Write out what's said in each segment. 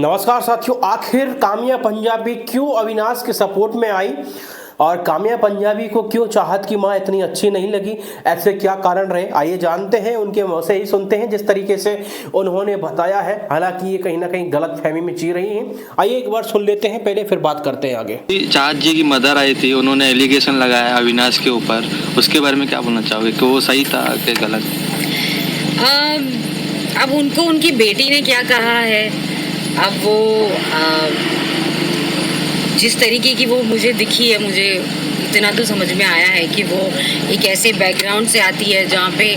नमस्कार साथियों, आखिर काम्या पंजाबी क्यों अविनाश के सपोर्ट में आई और काम्या पंजाबी को क्यों चाहत की मां इतनी अच्छी नहीं लगी? ऐसे क्या कारण रहे, आइए जानते हैं, उनके मुंह से ही सुनते हैं जिस तरीके से उन्होंने बताया है। हालांकि ये कहीं ना कहीं गलत फहमी में जी रही हैं। आइए एक बार सुन लेते हैं पहले, फिर बात करते हैं आगे। चाहत जी की मदर आई थी, उन्होंने एलिगेशन लगाया अविनाश के ऊपर, उसके बारे में क्या बोलना चाहोगे कि वो सही था कि गलत? अब उनको उनकी बेटी ने क्या कहा है, अब वो जिस तरीके की वो मुझे दिखी है, मुझे इतना तो समझ में आया है कि वो एक ऐसे बैकग्राउंड से आती है जहाँ पे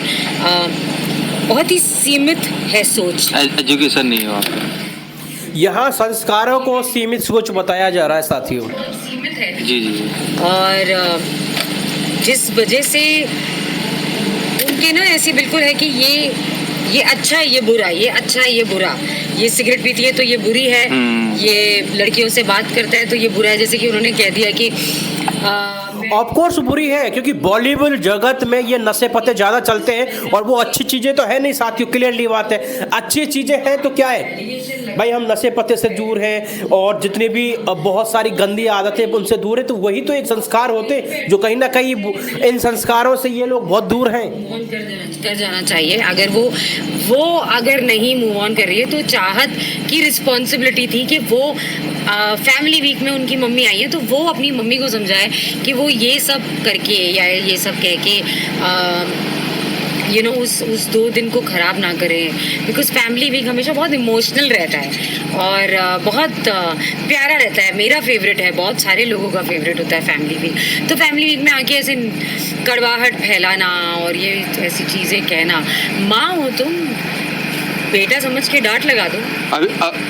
बहुत ही सीमित है सोच, एजुकेशन नहीं है वहाँ पे। यहाँ संस्कारों को सीमित सोच बताया जा रहा है साथियों, सीमित है जी जी। और जिस वजह से उनके ना ऐसी बिल्कुल है कि ये अच्छा है, ये बुरा, ये अच्छा है, ये बुरा, ये सिगरेट पीती है तो ये बुरी है, ये लड़कियों से बात करता है तो ये बुरा है। जैसे कि उन्होंने कह दिया कि ऑफ कोर्स बुरी है, क्योंकि बॉलीवुड जगत में ये नशे पते ज़्यादा चलते हैं और वो अच्छी चीज़ें तो है नहीं साथियों, क्लियरली बात है। अच्छी चीज़ें हैं तो क्या है भाई, हम नशे पते से दूर हैं और जितने भी बहुत सारी गंदी आदतें उनसे दूर है, तो वही तो एक संस्कार होते हैं जो कहीं ना कहीं इन संस्कारों से ये लोग बहुत दूर हैं। कर जाना चाहिए। अगर वो अगर नहीं मूव ऑन कर रही है तो चाहत की रिस्पॉन्सिबिलिटी थी कि वो फैमिली वीक में उनकी मम्मी आई है तो वो अपनी मम्मी को समझाए कि वो ये सब करके या ये सब कह के उस 2 दिन को ख़राब ना करें। बिकॉज फैमिली वीक हमेशा बहुत इमोशनल रहता है और बहुत प्यारा रहता है। मेरा फेवरेट है, बहुत सारे लोगों का फेवरेट होता है फैमिली वीक। तो फैमिली वीक में आके ऐसे कड़वाहट फैलाना और ये ऐसी चीज़ें कहना, माँ हो तुम, बेटा समझ के डांट लगा दो।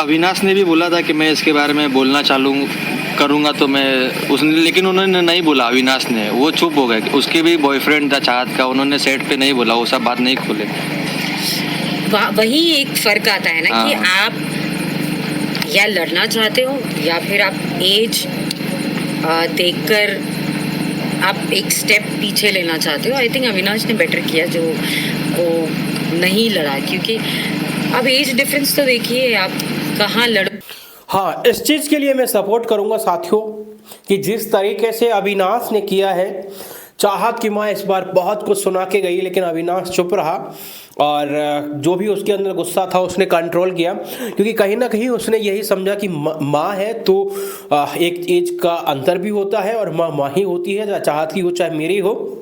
अविनाश ने भी बोला था कि मैं इसके बारे में बोलना चालू करूँगा तो मैं उसने, लेकिन उन्होंने नहीं बोला। अविनाश ने, वो चुप हो गए। उसके भी बॉयफ्रेंड था चाहत का, उन्होंने सेट पे नहीं बोला, वो सब बात नहीं खोले। वही एक फ़र्क आता है ना कि आप या लड़ना चाहते हो या फिर आप एज देखकर आप एक स्टेप पीछे लेना चाहते हो। आई थिंक अविनाश ने बेटर किया जो वो नहीं लड़ा, क्योंकि अब एज डिफरेंस तो देखिए आप कहाँ लड़। हाँ, इस चीज़ के लिए मैं सपोर्ट करूंगा साथियों कि जिस तरीके से अविनाश ने किया है, चाहत की माँ इस बार बहुत कुछ सुना के गई लेकिन अविनाश चुप रहा और जो भी उसके अंदर गुस्सा था उसने कंट्रोल किया, क्योंकि कहीं ना कहीं उसने यही समझा कि माँ है तो एक एज का अंतर भी होता है और माँ ही होती है, चाहत की हो चाहे मेरी हो,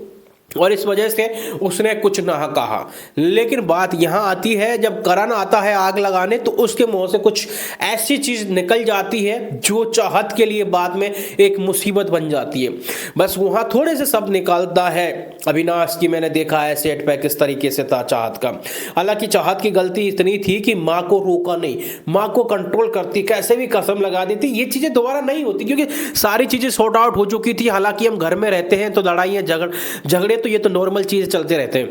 और इस वजह से उसने कुछ ना कहा। लेकिन बात यहाँ आती है जब करण आता है आग लगाने तो उसके मुंह से कुछ ऐसी चीज़ निकल जाती है जो चाहत के लिए बाद में एक मुसीबत बन जाती है। बस वहाँ थोड़े से शब्द निकालता है अविनाश की, मैंने देखा है सेट पे किस तरीके से था चाहत का। हालांकि चाहत की गलती इतनी थी कि माँ को रोका नहीं, माँ को कंट्रोल करती, कैसे भी कसम लगा देती, ये चीज़ें दोबारा नहीं होती क्योंकि सारी चीज़ें सॉर्ट आउट हो चुकी थी। हालांकि हम घर में रहते हैं तो लड़ाइयाँ झगड़े तो ये तो नॉर्मल चीज़ चलते रहते हैं,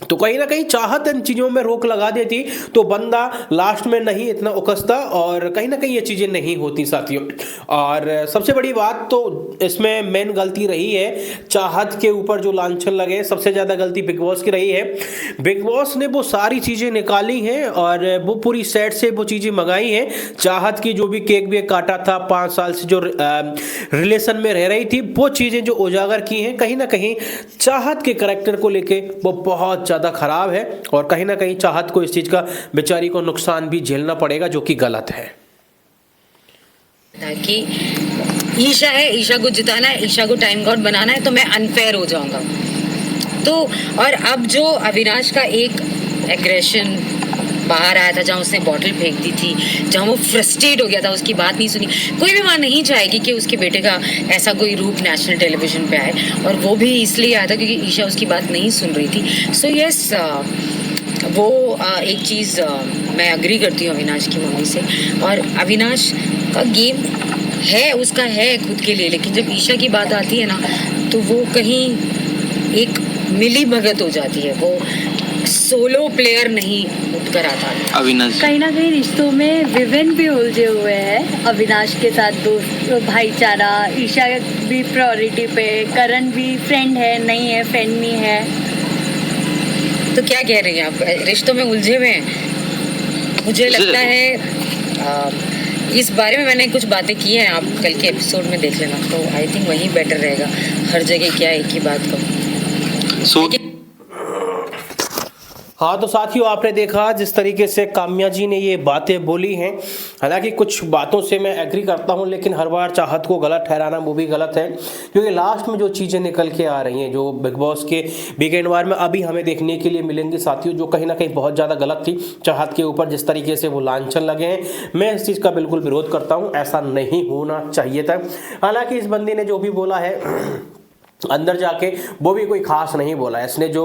तो कहीं ना कहीं चाहत इन चीज़ों में रोक लगा देती तो बंदा लास्ट में नहीं इतना उकसता और कहीं ना कहीं ये चीज़ें नहीं होती साथियों। और सबसे बड़ी बात तो इसमें मेन गलती रही है चाहत के ऊपर जो लांछन लगे, सबसे ज़्यादा गलती बिग बॉस की रही है। बिग बॉस ने वो सारी चीज़ें निकाली हैं और वो पूरी सेट से वो चीज़ें मंगाई हैं। चाहत की जो भी केक भी काटा था, 5 साल से जो रिलेशन में रह रही थी, वो चीज़ें जो उजागर की हैं, कहीं ना कहीं चाहत के करैक्टर को लेके वो बहुत ज़्यादा खराब है और कहीं ना कहीं चाहत को इस चीज़ का बेचारी को नुकसान भी झेलना पड़ेगा जो कि गलत है। कि ईशा है, ईशा को जिताना है, ईशा को टाइम गॉड बनाना है तो मैं अनफेयर हो जाऊंगा। तो और अब जो अविनाश का एक एग्रेशन बाहर आया था, जहाँ उसने बॉटल फेंक दी थी, जहाँ वो फ्रस्ट्रेट हो गया था, उसकी बात नहीं सुनी। कोई भी माँ नहीं चाहेगी कि उसके बेटे का ऐसा कोई रूप नेशनल टेलीविजन पे आए, और वो भी इसलिए आया था क्योंकि ईशा उसकी बात नहीं सुन रही थी। सो यस, वो एक चीज़ मैं अग्री करती हूँ अविनाश की मम्मी से। और अविनाश का गेम है, उसका है खुद के लिए, लेकिन जब ईशा की बात आती है ना तो वो कहीं एक मिली भगत हो जाती है, वो सोलो प्लेयर नहीं उठकर आता है। अविनाश कहीं ना कहीं रिश्तों में विवेन भी उलझे हुए हैं अविनाश के साथ, दोस्त भाईचारा, ईशा भी प्रायोरिटी पे, करण भी फ्रेंड है नहीं है, फ्रेंड नहीं है। तो क्या कह रही हैं आप, रिश्तों में उलझे हुए हैं? मुझे लगता है इस बारे में मैंने कुछ बातें की हैं, आप कल के एपिसोड में देख लेना, तो आई थिंक वही बेटर रहेगा। हर जगह क्या एक ही बात कहूँ। सो हाँ तो साथियों, आपने देखा जिस तरीके से काम्या जी ने ये बातें बोली हैं। हालांकि कुछ बातों से मैं एग्री करता हूँ, लेकिन हर बार चाहत को गलत ठहराना वो भी गलत है, क्योंकि लास्ट में जो चीज़ें निकल के आ रही हैं, जो बिग बॉस के वीकेंड वार में अभी हमें देखने के लिए मिलेंगी साथियों, जो कहीं ना कहीं बहुत ज़्यादा गलत थी चाहत के ऊपर। जिस तरीके से वो लांछन लगे हैं, मैं इस चीज़ का बिल्कुल विरोध करता हूँ, ऐसा नहीं होना चाहिए था। हालांकि इस बंदी ने जो भी बोला है अंदर जाके वो भी कोई खास नहीं बोला है। इसने जो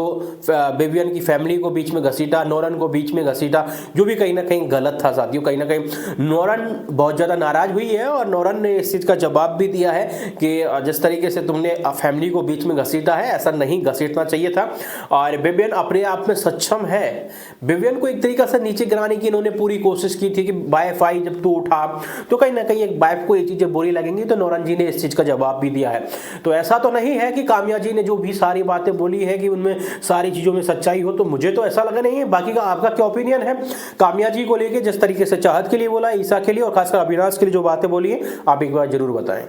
विवियन की फैमिली को बीच में घसीटा, नोरन को बीच में घसीटा, जो भी कहीं ना कहीं गलत था साथियों। कहीं ना कहीं नोरन बहुत ज़्यादा नाराज़ हुई है और नोरन ने इस चीज़ का जवाब भी दिया है कि जिस तरीके से तुमने फैमिली को बीच में घसीटा है, ऐसा नहीं घसीटना चाहिए था। और विवियन अपने आप में सक्षम है। विवियन को एक तरीके से नीचे गिराने की इन्होंने पूरी कोशिश की थी कि वाइफ आई जब तू उठा, तो कहीं ना कहीं एक वाइफ को ये चीज़ें बुरी लगेंगी, तो नोरन जी ने इस चीज़ का जवाब भी दिया है। तो ऐसा तो नहीं है कि काम्या जी ने जो भी सारी बातें बोली है कि उनमें सारी चीज़ों में सच्चाई हो, तो मुझे तो ऐसा लगा नहीं है। बाकी का आपका क्या ओपिनियन है काम्या जी को लेके, जिस तरीके से चाहत के लिए बोला, ईशा के लिए और खासकर अविनाश के लिए जो बातें बोली है, आप एक बार जरूर बताएं।